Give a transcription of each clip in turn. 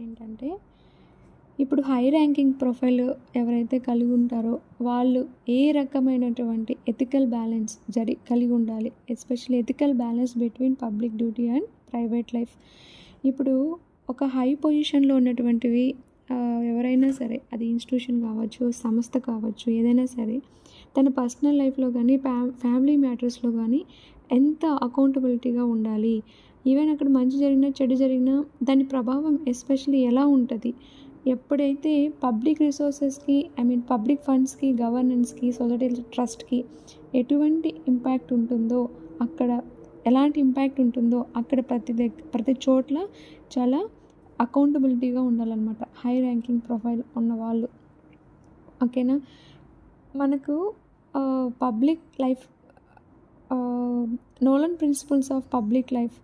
ఏంటంటే ఇప్పుడు high ranking profile ఎవరైతే కలిగి ఉంటారో వాళ్ళు ఏ రకమైనటువంటి ఎథికల్ బ్యాలెన్స్ కలిగి ఉండాలి. Especially ethical balance between public duty and private life. ఇప్పుడు ఒక హై పొజిషన్లో ఉన్నటువంటివి ఎవరైనా సరే, అది ఇన్స్టిట్యూషన్ కావచ్చు, సంస్థ కావచ్చు, ఏదైనా సరే తన పర్సనల్ లైఫ్లో కానీ ఫ్యామిలీ మ్యాటర్స్లో కానీ ఎంత అకౌంటబిలిటీగా ఉండాలి. ఈవెన్ అక్కడ మంచి జరిగినా చెడు జరిగినా దాని ప్రభావం ఎస్పెషల్లీ ఎలా ఉంటుంది. ఎప్పుడైతే పబ్లిక్ రిసోర్సెస్కి పబ్లిక్ ఫండ్స్కి, గవర్నెన్స్కి, సొసైటీ ట్రస్ట్కి ఎటువంటి ఇంపాక్ట్ ఉంటుందో, అక్కడ ఎలాంటి ఇంపాక్ట్ ఉంటుందో అక్కడ ప్రతి చోట్ల చాలా అకౌంటబిలిటీగా ఉండాలన్నమాట హై ర్యాంకింగ్ ప్రొఫైల్ ఉన్న వాళ్ళు. ఓకేనా. మనకు public life Nolan principles of public life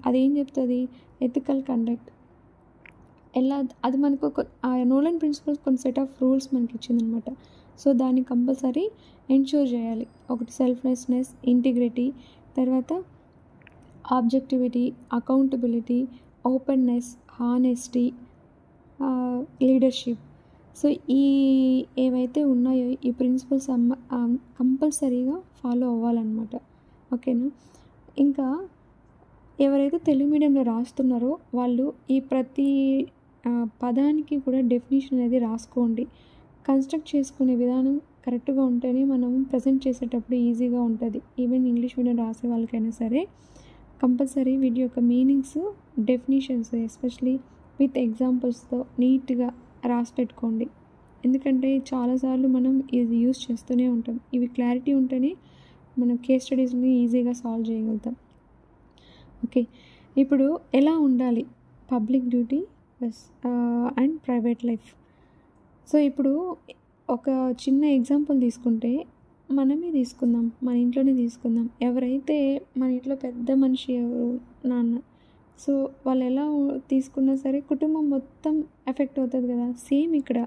అదేం చెప్తుంది, ఎథికల్ కండక్ట్ ఎలా అది మనకు నోలన్ ప్రిన్సిపల్స్ కొన్ని సెట్ ఆఫ్ రూల్స్ మనకి ఇచ్చిందనమాట. సో దాన్ని కంపల్సరీ ఎన్ష్యూర్ చేయాలి. ఒకటి సెల్ఫ్లెస్నెస్, ఇంటిగ్రిటీ, తర్వాత objectivity, accountability, openness, honesty, leadership. So ఏవైతే ఉన్నాయో ఈ ప్రిన్సిపల్స్ కంపల్సరీగా ఫాలో అవ్వాలన్నమాట. ఓకేనా. ఇంకా ఎవరైతే తెలుగు మీడియంలో రాస్తున్నారో వాళ్ళు ఈ ప్రతి పదానికి కూడా డెఫినేషన్ అనేది రాసుకోండి. కన్స్ట్రక్ట్ చేసుకునే విధానం కరెక్ట్గా ఉంటేనే మనం ప్రజెంట్ చేసేటప్పుడు ఈజీగా ఉంటుంది. ఈవెన్ ఇంగ్లీష్ మీడియం రాసే వాళ్ళకైనా సరే కంపల్సరీ వీటి యొక్క మీనింగ్స్, డెఫినేషన్స్ ఎస్పెషలీ విత్ ఎగ్జాంపుల్స్తో నీట్గా రాసి పెట్టుకోండి. ఎందుకంటే చాలాసార్లు మనం ఇది యూస్ చేస్తూనే ఉంటాం. ఇవి క్లారిటీ ఉంటేనే మనం కేస్ స్టడీస్ని ఈజీగా సాల్వ్ చేయగలుగుతాం. ఓకే. ఇప్పుడు ఎలా ఉండాలి public duty and private life. So ఇప్పుడు ఒక చిన్న ఎగ్జాంపుల్ తీసుకుంటే మనమే తీసుకుందాం, మన ఇంట్లోనే తీసుకుందాం. ఎవరైతే మన ఇంట్లో పెద్ద మనిషి ఎవరు, నాన్న. సో వాళ్ళు ఎలా తీసుకున్నా సరే కుటుంబం మొత్తం ఎఫెక్ట్ అవుతుంది కదా. సేమ్ ఇక్కడ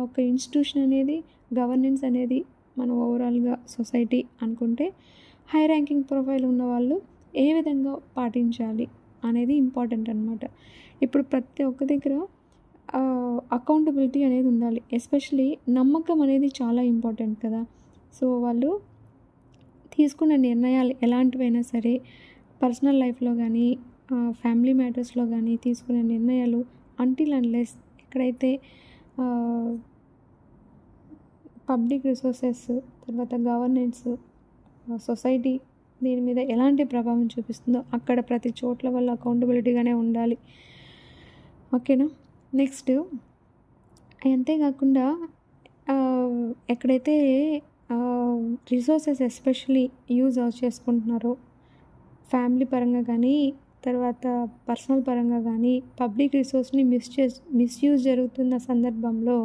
ఒక ఇన్స్టిట్యూషన్ అనేది, గవర్నెన్స్ అనేది మన ఓవరాల్గా సొసైటీ అనుకుంటే హై ర్యాంకింగ్ ప్రొఫైల్ ఉన్న వాళ్ళు ఏ విధంగా పాటించాలి అనేది ఇంపార్టెంట్ అనమాట. ఇప్పుడు ప్రతి ఒక్క దగ్గర అకౌంటబిలిటీ అనేది ఉండాలి. ఎస్పెషలీ నమ్మకం అనేది చాలా ఇంపార్టెంట్ కదా. సో వాళ్ళు తీసుకున్న నిర్ణయాలు ఎలాంటివైనా సరే పర్సనల్ లైఫ్లో కానీ ఫ్యామిలీ మ్యాటర్స్లో కానీ తీసుకునే నిర్ణయాలు అంటిల్ అన్లెస్ ఎక్కడైతే పబ్లిక్ రిసోర్సెస్, తర్వాత గవర్నెన్స్, సొసైటీ దీని మీద ఎలాంటి ప్రభావం చూపిస్తుందో అక్కడ ప్రతి చోట్ల వల్ల అకౌంటబిలిటీగానే ఉండాలి. ఓకేనా. నెక్స్ట్ అంతేకాకుండా ఎక్కడైతే రిసోర్సెస్ ఎస్పెషలీ యూజ్ చేసుకుంటున్నారో ఫ్యామిలీ పరంగా కానీ తర్వాత పర్సనల్ పరంగా కానీ పబ్లిక్ రిసోర్స్ని మిస్యూజ్ జరుగుతున్న సందర్భంలో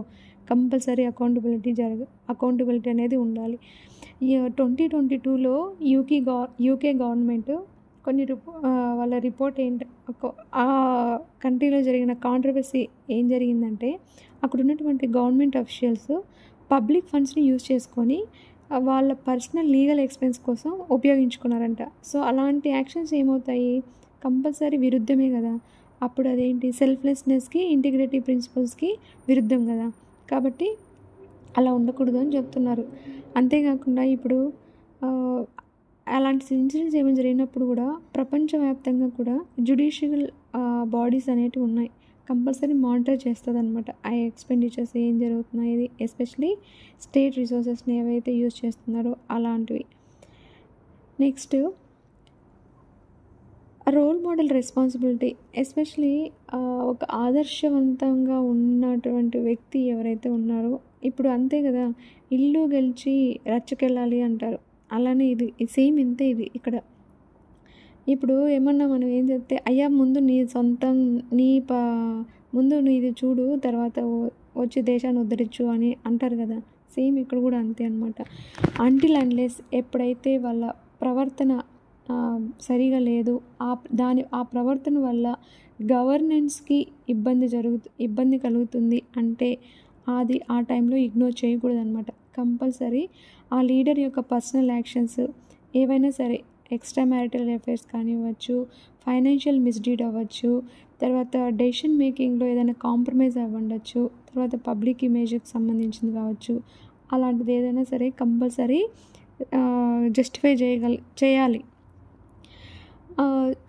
కంపల్సరీ అకౌంటబిలిటీ అనేది ఉండాలి. 2022లో యూకే గవర్నమెంట్ వాళ్ళ రిపోర్ట్ ఆ కంట్రీలో జరిగిన కాంట్రవర్సీ ఏం జరిగిందంటే అక్కడ ఉన్నటువంటి గవర్నమెంట్ అఫీషియల్స్ పబ్లిక్ ఫండ్స్ని యూజ్ చేసుకొని వాళ్ళ పర్సనల్ లీగల్ ఎక్స్పెన్స్ కోసం ఉపయోగించుకున్నారంట. సో అలాంటి యాక్షన్స్ ఏమవుతాయి, కంపల్సరీ విరుద్ధమే కదా. అప్పుడు అదేంటి, సెల్ఫ్లెస్నెస్కి, ఇంటిగ్రిటీ ప్రిన్సిపల్స్కి విరుద్ధం కదా. కాబట్టి అలా ఉండకూడదు అని చెప్తున్నారు. అంతేకాకుండా ఇప్పుడు అలాంటి ఇన్సిడెంట్స్ ఏమైనా జరిగినప్పుడు కూడా ప్రపంచవ్యాప్తంగా కూడా జ్యుడిషియల్ బాడీస్ అనేటివి ఉన్నాయి. కంపల్సరీ మానిటర్ చేస్తుంది అనమాట ఆ ఎక్స్పెండిచర్స్ ఏం జరుగుతున్నాయి, ఎస్పెషలీ స్టేట్ రిసోర్సెస్ని ఏవైతే యూజ్ చేస్తున్నారో అలాంటివి. Next role model responsibility. Especially ఒక ఆదర్శవంతంగా ఉన్నటువంటి వ్యక్తి ఎవరైతే ఉన్నారో, ఇప్పుడు అంతే కదా, ఇల్లు గెలిచి రచ్చకెళ్ళాలి అంటారు. అలానే ఇది సేమ్ ఇంతే. ఇది ఇక్కడ ఇప్పుడు ఏమన్నా మనం ఏం చెప్తే అయ్యా ముందు నీ సొంతం ముందు నీది చూడు, తర్వాత వచ్చి దేశాన్ని ఉద్ధరించు అని అంటారు కదా. సేమ్ ఇక్కడ కూడా అంతే అనమాట. అంటిల్ అన్లెస్ ఎప్పుడైతే వాళ్ళ ప్రవర్తన సరిగా లేదు, ఆ ప్రవర్తన వల్ల గవర్నెన్స్కి ఇబ్బంది కలుగుతుంది అంటే అది ఆ టైంలో ఇగ్నోర్ చేయకూడదు అనమాట. కంపల్సరీ ఆ లీడర్ యొక్క పర్సనల్ యాక్షన్స్ ఏవైనా సరే, ఎక్స్ట్రా మ్యారిటల్ అఫైర్స్ కానివ్వచ్చు, ఫైనాన్షియల్ మిస్డీడ్ అవ్వచ్చు, తర్వాత డెసిషన్ మేకింగ్లో ఏదైనా కాంప్రమైజ్ అవ్వండొచ్చు, తర్వాత పబ్లిక్ ఇమేజ్కి సంబంధించింది కావచ్చు, అలాంటిది ఏదైనా సరే కంపల్సరీ జస్టిఫై చేయాలి.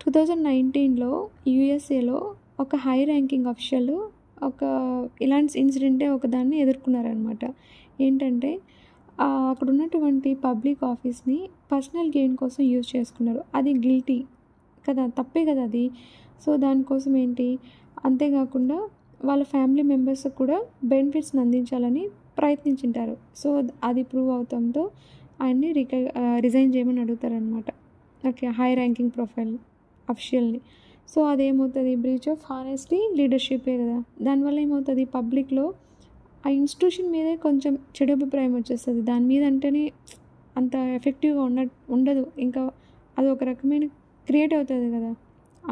2019లో యూఎస్ఏలో ఒక హై ర్యాంకింగ్ అఫీషియల్ ఇలాంటి ఇన్సిడెంటే ఒకదాన్ని ఎదుర్కొన్నారనమాట. ఏంటంటే అక్కడ ఉన్నటువంటి పబ్లిక్ ఆఫీస్ని పర్సనల్ గెయిన్ కోసం యూజ్ చేసుకున్నారు. అది గిల్టీ కదా, తప్పే కదా అది. సో దానికోసం ఏంటి, అంతేకాకుండా వాళ్ళ ఫ్యామిలీ మెంబర్స్కి కూడా బెనిఫిట్స్ని అందించాలని ప్రయత్నించుంటారు. సో అది ప్రూవ్ అవడంతో ఆయన్ని రిజైన్ చేయమని అడుగుతారనమాట. ఓకే, హై ర్యాంకింగ్ ప్రొఫైల్ అఫీషియల్ని. సో అదేమవుతుంది, బ్రీచ్ ఆఫ్ హానెస్టీ లీడర్షిపే కదా. దానివల్ల ఏమవుతుంది, పబ్లిక్లో ఆ ఇన్స్టిట్యూషన్ మీదే కొంచెం చెడు అభిప్రాయం వచ్చేస్తుంది. దాని మీద అంటేనే అంత ఎఫెక్టివ్గా ఉండదు. ఇంకా అది ఒక రకమైన క్రియేట్ అవుతుంది కదా,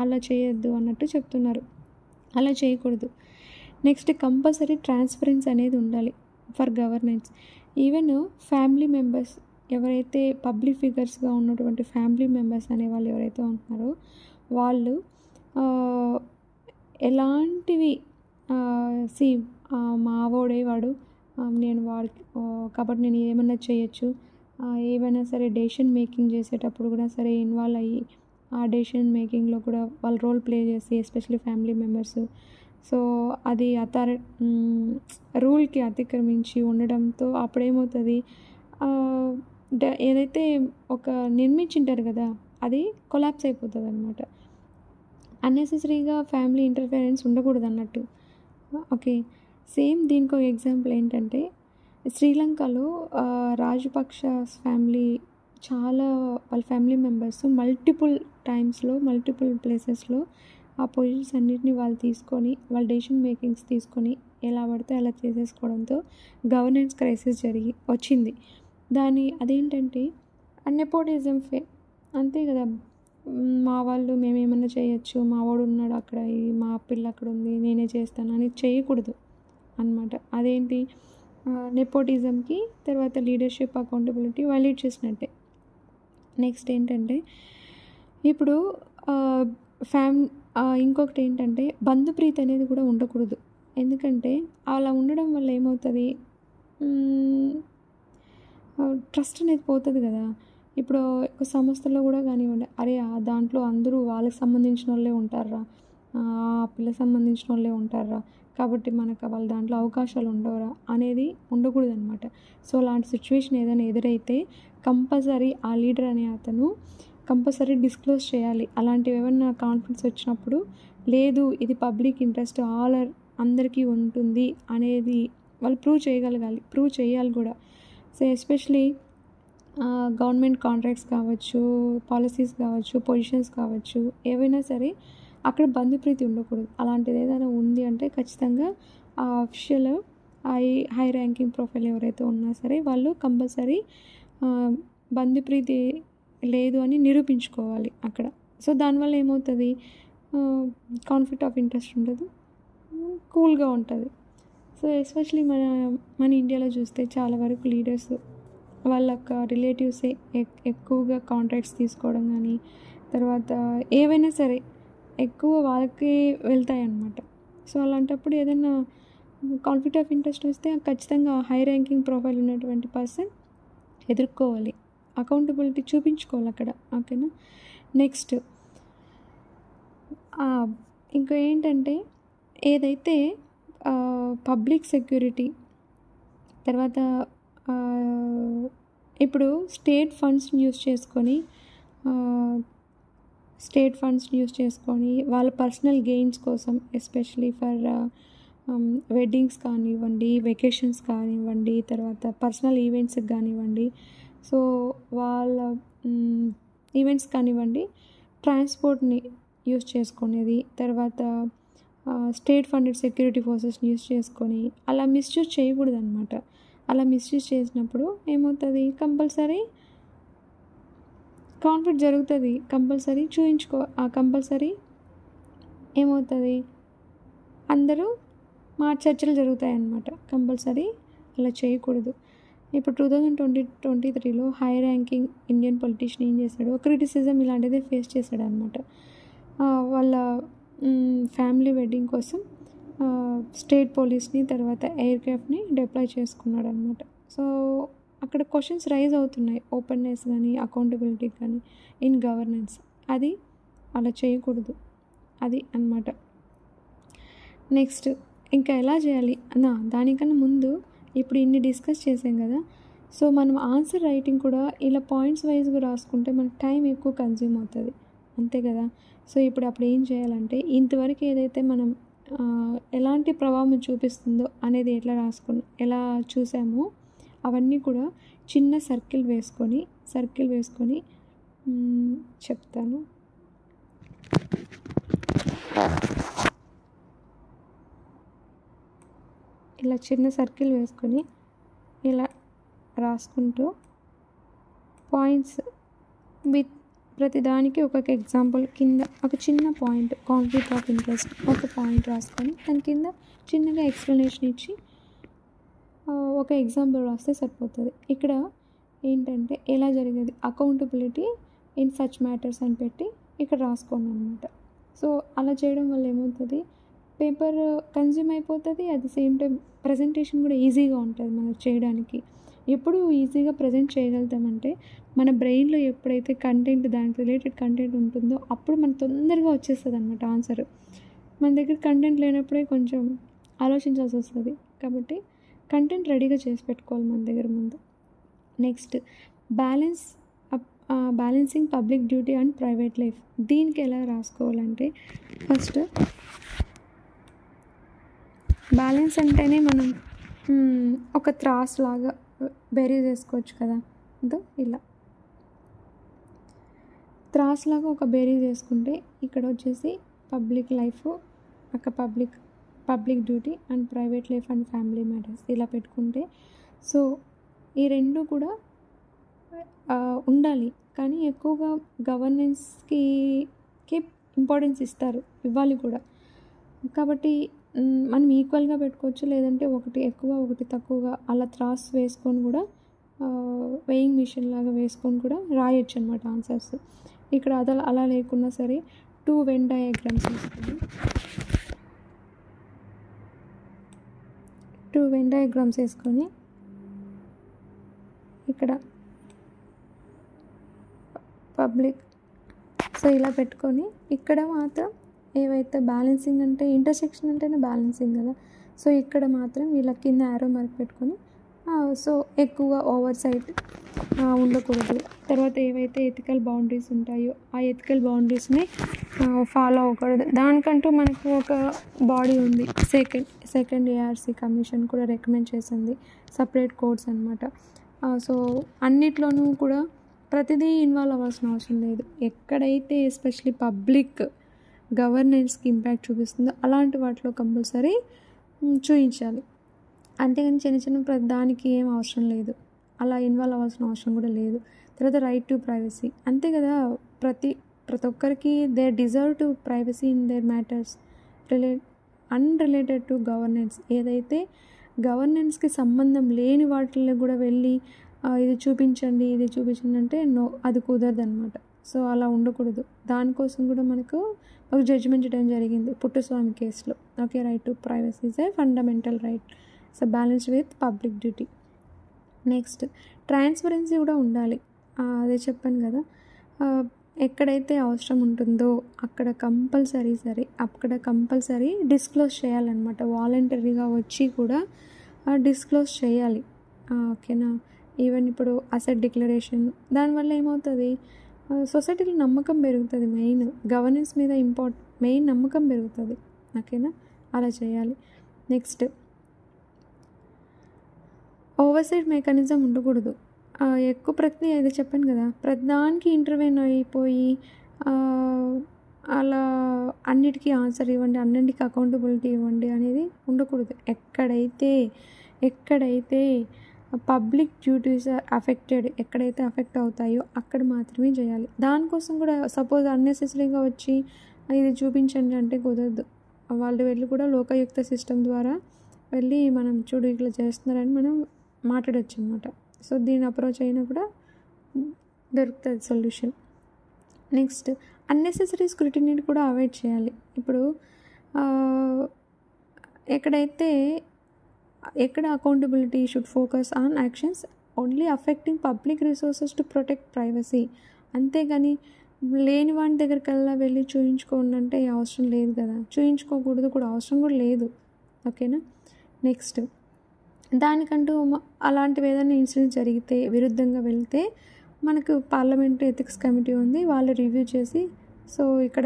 అలా చేయొద్దు అన్నట్టు చెప్తున్నారు. అలా చేయకూడదు. నెక్స్ట్, కంపల్సరీ ట్రాన్స్పరెన్సీ అనేది ఉండాలి for governance. Even family members ఎవరైతే పబ్లిక్ ఫిగర్స్గా ఉన్నటువంటి ఫ్యామిలీ మెంబర్స్ అనేవాళ్ళు ఎవరైతే ఉంటున్నారో వాళ్ళు ఎలాంటివి మావోడే వాడు, నేను వాడికి కాబట్టి నేను ఏమన్నా చేయొచ్చు, ఏమైనా సరే డెసిషన్ మేకింగ్ చేసేటప్పుడు కూడా సరే ఇన్వాల్వ్ అయ్యి ఆ డెసిషన్ మేకింగ్లో కూడా వాళ్ళు రోల్ ప్లే చేసి, ఎస్పెషల్లీ ఫ్యామిలీ మెంబర్స్. సో అది రూల్కి అతిక్రమించి ఉండడంతో అప్పుడేమవుతుంది, ఏదైతే ఒక నిర్మించింటారు కదా అది కొలాప్స్ అయిపోతుంది అనమాట. అన్నెసెసరీగా ఫ్యామిలీ ఇంటర్ఫిరెన్స్ ఉండకూడదు అన్నట్టు. ఓకే, సేమ్ దీనికి ఒక ఎగ్జాంపుల్ ఏంటంటే శ్రీలంకలో రాజపక్ష ఫ్యామిలీ చాలా వాళ్ళ ఫ్యామిలీ మెంబర్స్ మల్టిపుల్ టైమ్స్లో మల్టిపుల్ ప్లేసెస్లో ఆ పొజిషన్స్ అన్నిటిని వాళ్ళు తీసుకొని వాళ్ళ డెసిషన్ మేకింగ్స్ తీసుకొని ఎలా పడితే అలా చేసేసుకోవడంతో గవర్నెన్స్ క్రైసిస్ వచ్చింది. అదేంటంటే నెపోటిజం అంతే కదా. మా వాళ్ళు మేమేమన్నా చేయొచ్చు, మా వాడు ఉన్నాడు అక్కడ, మా పిల్ల అక్కడ ఉంది, నేనే చేస్తాను అని చేయకూడదు అన్నమాట. అదేంటి, నెపోటిజంకి తర్వాత లీడర్షిప్ అకౌంటబిలిటీ వైలేట్ చేసినట్టే. నెక్స్ట్ ఏంటంటే ఇప్పుడు ఇంకొకటి ఏంటంటే బంధుప్రీతి అనేది కూడా ఉండకూడదు. ఎందుకంటే అలా ఉండడం వల్ల ఏమవుతుంది, ట్రస్ట్ అనేది పోతుంది కదా. ఇప్పుడు ఒక సంస్థలో కూడా కానివ్వండి, అరే దాంట్లో అందరూ వాళ్ళకి సంబంధించిన వాళ్ళే ఉంటారా, పిల్లకి సంబంధించిన వాళ్ళే ఉంటారా, కాబట్టి మనకు వాళ్ళ దాంట్లో అవకాశాలు ఉండవరా అనేది ఉండకూడదు అనమాట. సో అలాంటి సిచ్యువేషన్ ఏదైనా ఎదురైతే కంపల్సరీ ఆ లీడర్ అనే అతను కంపల్సరీ డిస్క్లోజ్ చేయాలి. అలాంటివి ఏమైనా కాన్ఫ్లిక్ట్స్ వచ్చినప్పుడు లేదు ఇది పబ్లిక్ ఇంట్రెస్ట్ అందరికీ ఉంటుంది అనేది వాళ్ళు ప్రూవ్ చేయాలి కూడా. సో ఎస్పెషలీ గవర్నమెంట్ కాంట్రాక్ట్స్ కావచ్చు, పాలసీస్ కావచ్చు, పొజిషన్స్ కావచ్చు, ఏవైనా సరే అక్కడ బంధుప్రీతి ఉండకూడదు. అలాంటిది ఏదైనా ఉంది అంటే ఖచ్చితంగా ఆ అఫీషియల్ హై ర్యాంకింగ్ ప్రొఫైల్ ఎవరైతే ఉన్నా సరే వాళ్ళు కంపల్సరీ బంధుప్రీతి లేదు అని నిరూపించుకోవాలి అక్కడ. సో దానివల్ల ఏమవుతుంది, కాన్ఫ్లిక్ట్ ఆఫ్ ఇంట్రెస్ట్ ఉండదు, కూల్గా ఉంటుంది. సో ఎస్పెషలీ మన ఇండియాలో చూస్తే చాలా వరకు లీడర్స్ వాళ్ళ రిలేటివ్సే ఎక్కువగా కాంట్రాక్ట్స్ తీసుకోవడం కానీ తర్వాత ఏవైనా సరే ఎక్కువ వాళ్ళకి వెళ్తాయి అన్నమాట. సో అలాంటప్పుడు ఏదైనా కాన్ఫ్లిక్ట్ ఆఫ్ ఇంట్రెస్ట్ వస్తే ఖచ్చితంగా హై ర్యాంకింగ్ ప్రొఫైల్ ఉన్నటువంటి పర్సన్ ఎదుర్కోవాలి, అకౌంటబిలిటీ చూపించుకోవాలి అక్కడ. ఓకేనా. నెక్స్ట్ ఇంకా ఏంటంటే ఏదైతే పబ్లిక్ సెక్యూరిటీ తర్వాత ఇప్పుడు స్టేట్ ఫండ్స్ని యూజ్ చేసుకొని వాళ్ళ పర్సనల్ గెయిన్స్ కోసం ఎస్పెషలీ ఫర్ వెడ్డింగ్స్ కానివ్వండి, వెకేషన్స్ కానివ్వండి, తర్వాత పర్సనల్ ఈవెంట్స్కి కానివ్వండి, సో వాళ్ళ ఈవెంట్స్ కానివ్వండి, ట్రాన్స్పోర్ట్ని యూజ్ చేసుకునేది, తర్వాత స్టేట్ ఫండెడ్ సెక్యూరిటీ ఫోర్సెస్ని యూజ్ చేసుకొని అలా మిస్యూజ్ చేయకూడదు అనమాట. అలా మిస్యూజ్ చేసినప్పుడు ఏమవుతుంది, కంపల్సరీ కాన్ఫ్లిక్ట్ జరుగుతుంది. కంపల్సరీ ఏమవుతుంది, అందరూ చర్చలు జరుగుతాయి అన్నమాట. కంపల్సరీ అలా చేయకూడదు. ఇప్పుడు 2023లో హై ర్యాంకింగ్ ఇండియన్ పొలిటీషియన్ ఏం చేశాడు, క్రిటిసిజం ఇలాంటిదే ఫేస్ చేశాడు అనమాట. వాళ్ళ ఫ్యామిలీ వెడ్డింగ్ కోసం స్టేట్ పోలీస్ని తర్వాత ఎయిర్ క్రాఫ్ట్ని డిప్లాయ్ చేసుకున్నాడు అనమాట. సో అక్కడ క్వశ్చన్స్ రైజ్ అవుతున్నాయి, ఓపెన్నెస్ కానీ అకౌంటబిలిటీ కానీ ఇన్ గవర్నెన్స్. అది అలా చేయకూడదు, అది అన్నమాట. నెక్స్ట్ ఇంకా ఎలా చేయాలి దానికన్నా ముందు ఇప్పుడు ఇన్ని డిస్కస్ చేసాం కదా. సో మనం ఆన్సర్ రైటింగ్ కూడా ఇలా పాయింట్స్ వైజ్గా రాసుకుంటే మనకు టైం ఎక్కువ కన్జ్యూమ్ అవుతుంది, అంతే కదా. సో ఇప్పుడు అప్పుడు ఏం చేయాలంటే ఇంతవరకు ఏదైతే మనం ఎలాంటి ప్రభావం చూపిస్తుందో అనేది ఎలా చూసామో అవన్నీ కూడా చిన్న సర్కిల్ వేసుకొని చెప్తాను. ఇలా చిన్న సర్కిల్ వేసుకొని ఇలా రాసుకుంటూ పాయింట్స్ విత్ ప్రతిదానికి ఒక్కొక్క ఎగ్జాంపుల్ కింద ఒక చిన్న పాయింట్, కాన్ఫ్లిక్ట్ ఆఫ్ ఇంట్రెస్ట్ ఒక పాయింట్ రాసుకొని దాని కింద చిన్నగా ఎక్స్ప్లెనేషన్ ఇచ్చి ఒక ఎగ్జాంపుల్ రాస్తే సరిపోతుంది. ఇక్కడ ఏంటంటే ఎలా జరిగేది అకౌంటబిలిటీ ఇన్ సచ్ మ్యాటర్స్ అని పెట్టి ఇక్కడ రాసుకోండి అనమాట. సో అలా చేయడం వల్ల ఏమవుతుంది, పేపర్ కన్జ్యూమ్ అయిపోతుంది, at the same time presentation కూడా ఈజీగా ఉంటుంది మనకు చేయడానికి. ఎప్పుడు ఈజీగా ప్రజెంట్ చేయగలుగుతామంటే మన బ్రెయిన్లో ఎప్పుడైతే కంటెంట్ దానికి రిలేటెడ్ కంటెంట్ ఉంటుందో అప్పుడు మనకు తొందరగా వచ్చేస్తుంది అనమాట ఆన్సర్. మన దగ్గర కంటెంట్ లేనప్పుడే కొంచెం ఆలోచించాల్సి వస్తుంది. కాబట్టి కంటెంట్ రెడీగా చేసి పెట్టుకోవాలి మన దగ్గర ముందు. Next balancing public duty and private life. దీనికి ఎలా రాసుకోవాలంటే ఫస్ట్ బ్యాలెన్స్ అంటేనే మనం ఒక త్రాస్ లాగా బేరీ చేసుకోవచ్చు కదా. ఇలా త్రాస్ లాగా ఒక బేరీ చేసుకుంటే ఇక్కడ వచ్చేసి public life, public duty and private life and family matters ఇలా పెట్టుకుంటే, సో ఈ రెండు కూడా ఉండాలి. కానీ ఎక్కువగా గవర్నెన్స్కి ఇంపార్టెన్స్ ఇవ్వాలి కూడా. కాబట్టి మనం ఈక్వల్గా పెట్టుకోవచ్చు, లేదంటే ఒకటి ఎక్కువ ఒకటి తక్కువగా అలా త్రాస్ వేసుకొని కూడా వెయింగ్ మిషన్ లాగా వేసుకొని కూడా రాయొచ్చు అనమాట ఆన్సర్స్. ఇక్కడ అలా లేకున్నా సరే 2 వెన్ డయాగ్రామ్స్ వేసుకొని 2 వెన్ డయాగ్రామ్స్ వేసుకొని ఇక్కడ పబ్లిక్ సో ఇలా పెట్టుకొని ఇక్కడ మాత్రం ఏవైతే బ్యాలెన్సింగ్ అంటే ఇంటర్సెక్షన్ అంటేనే బ్యాలెన్సింగ్ కదా. సో ఇక్కడ మాత్రం ఇలా కింద యారో మార్క్ పెట్టుకొని సో ఎక్కువ ఓవర్ సైట్ ఉండకూడదు. తర్వాత ఏవైతే ఎథికల్ బౌండరీస్ ఉంటాయో ఆ ఎథికల్ బౌండరీస్ని ఫాలో అవ్వకూడదు. దానికంటూ మనకు ఒక బాడీ ఉంది, సెకండ్ ఏఆర్సీ కమిషన్ కూడా రికమెండ్ చేసింది సపరేట్ కోడ్స్ అనమాట. సో అన్నిట్లోనూ కూడా ప్రతిదీ ఇన్వాల్వ్ అవ్వాల్సిన అవసరం లేదు. ఎక్కడైతే ఎస్పెషలీ పబ్లిక్ గవర్నెన్స్కి ఇంపాక్ట్ చూపిస్తుందో అలాంటి వాటిలో కంపల్సరీ చూపించాలి. అంతేగాని చిన్న దానికి ఏం అవసరం లేదు, అలా ఇన్వాల్వ్ అవ్వాల్సిన అవసరం కూడా లేదు. తర్వాత రైట్ టు ప్రైవసీ అంతే కదా. ప్రతి ఒక్కరికి they deserve to privacy in there matters unrelated to governance. ఏదైతే గవర్నెన్స్కి సంబంధం లేని వాటిల్లో కూడా వెళ్ళి ఇది చూపించండి అంటే నో, అది కుదరదు అనమాట. సో అలా ఉండకూడదు. దానికోసం కూడా మనకు ఒక జడ్జిమెంట్ ఇవ్వడం జరిగింది పుట్టుస్వామి కేసులో. Okay, right to privacy is a fundamental right. So balance with public duty. Next transparency కూడా ఉండాలి. అదే చెప్పాను కదా, ఎక్కడైతే అవసరం ఉంటుందో అక్కడ కంపల్సరీ డిస్క్లోజ్ చేయాలన్నమాట. వాలంటరీగా వచ్చి కూడా డిస్క్లోజ్ చేయాలి. ఓకేనా. ఈవెన్ ఇప్పుడు అసెట్ డిక్లరేషన్ దానివల్ల ఏమవుతుంది, సొసైటీలో నమ్మకం పెరుగుతుంది. మెయిన్ గవర్నెన్స్ మీద మెయిన్ నమ్మకం పెరుగుతుంది. ఓకేనా, అలా చేయాలి. నెక్స్ట్ ఓవర్సైట్ మెకానిజం ఉండకూడదు. ఎక్కువ అది చెప్పాను కదా, ప్రతిదానికి ఇంటర్వ్యూన్ అయిపోయి అలా అన్నిటికీ ఆన్సర్ ఇవ్వండి, అన్నింటికి అకౌంటబిలిటీ ఇవ్వండి అనేది ఉండకూడదు. ఎక్కడైతే పబ్లిక్ డ్యూటీస్ ఎక్కడైతే అఫెక్ట్ అవుతాయో అక్కడ మాత్రమే చేయాలి. దానికోసం కూడా సపోజ్ అన్నెసెసరీగా వచ్చి ఇది చూపించండి అంటే కుదరదు. వాళ్ళు వెళ్ళి కూడా లోకాయుక్త సిస్టమ్ ద్వారా వెళ్ళి మనం చూడు ఇట్లా చేస్తున్నారని మనం మాట్లాడచ్చు అనమాట. సో దీన్ని అప్రోచ్ అయినా కూడా దొరుకుతుంది సొల్యూషన్. నెక్స్ట్ అన్నెసెసరీ స్క్రూటినీని కూడా అవాయిడ్ చేయాలి. ఇప్పుడు ఎక్కడ accountability should focus on actions only affecting public resources to protect privacy. అంతేగాని లేని వాడి దగ్గరికల్లా వెళ్ళి చూయించుకోండి అంటే అవసరం లేదు కదా, చూయించుకోకూడదు కూడా, అవసరం కూడా లేదు. ఓకేనా. నెక్స్ట్, దానికంటూ అలాంటివి ఏదైనా ఇన్సిడెంట్ జరిగితే విరుద్ధంగా వెళ్తే మనకు పార్లమెంట్ ఎథిక్స్ కమిటీ ఉంది, వాళ్ళు రివ్యూ చేసి సో ఇక్కడ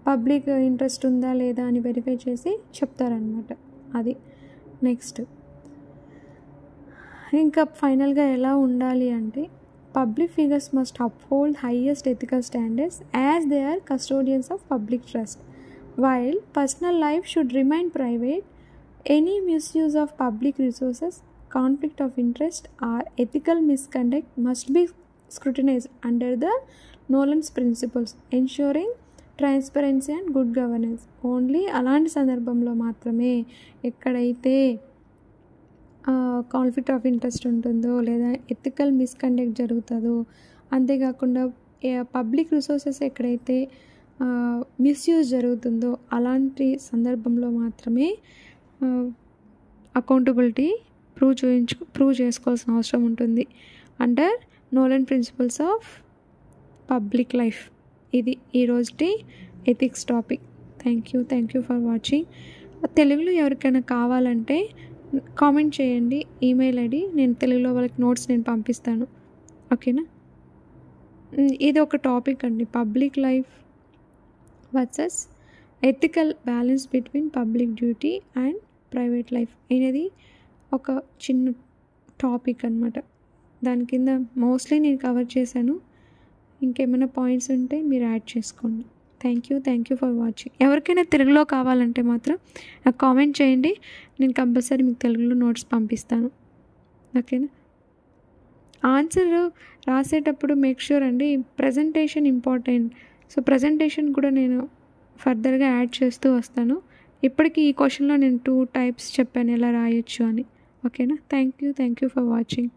పబ్లిక్ ఇంట్రెస్ట్ ఉందా లేదా అని వెరిఫై చేసి చెప్తారనమాట. అది నెక్స్ట్. ఇంకా ఫైనల్గా ఎలా ఉండాలి అంటే public figures must uphold highest ethical standards as they are custodians of public trust while personal life should remain private. Any misuse of public resources, conflict of interest, or ethical misconduct must be scrutinized under the Nolan's principles, ensuring transparency and good governance. Only అలాంటి సందర్భంలో మాత్రమే ఎక్కడైతే conflict of interest ఉంటుందో లేదా ethical misconduct జరుగుతుందో, అంతేకాకుండా public resources ఎక్కడైతే misuse జరుగుతుందో అలాంటి సందర్భంలో మాత్రమే అకౌంటబిలిటీ ప్రూవ్ చేసుకోవాల్సిన అవసరం ఉంటుంది under Nolan principles of public life. ఇది ఈరోజుటి ethics topic. Thank you for watching. తెలుగులో ఎవరికైనా కావాలంటే కామెంట్ చేయండి, ఈమెయిల్ ఐడి, నేను తెలుగులో వాళ్ళకి నోట్స్ నేను పంపిస్తాను. ఓకేనా. ఇది ఒక టాపిక్ అండి, public life versus ethical balance between public duty and private life అనేది ఒక చిన్న టాపిక్ అనమాట. దాని కింద మోస్ట్లీ నేను కవర్ చేశాను. ఇంకేమైనా పాయింట్స్ ఉంటే మీరు యాడ్ చేసుకోండి. Thank you for watching. ఎవరికైనా తెలుగులో కావాలంటే మాత్రం నాకు కామెంట్ చేయండి, నేను కంపల్సరీ మీకు తెలుగులో నోట్స్ పంపిస్తాను. ఓకేనా. ఆన్సర్ రాసేటప్పుడు మేక్ ష్యూర్ అండి ప్రజెంటేషన్ ఇంపార్టెంట్. సో ప్రజెంటేషన్ కూడా నేను ఫర్దర్గా యాడ్ చేస్తూ వస్తాను. ఇప్పటికీ ఈ క్వశ్చన్లో నేను 2 టైప్స్ చెప్పాను ఎలా రాయొచ్చు అని. ఓకేనా. Thank you for watching.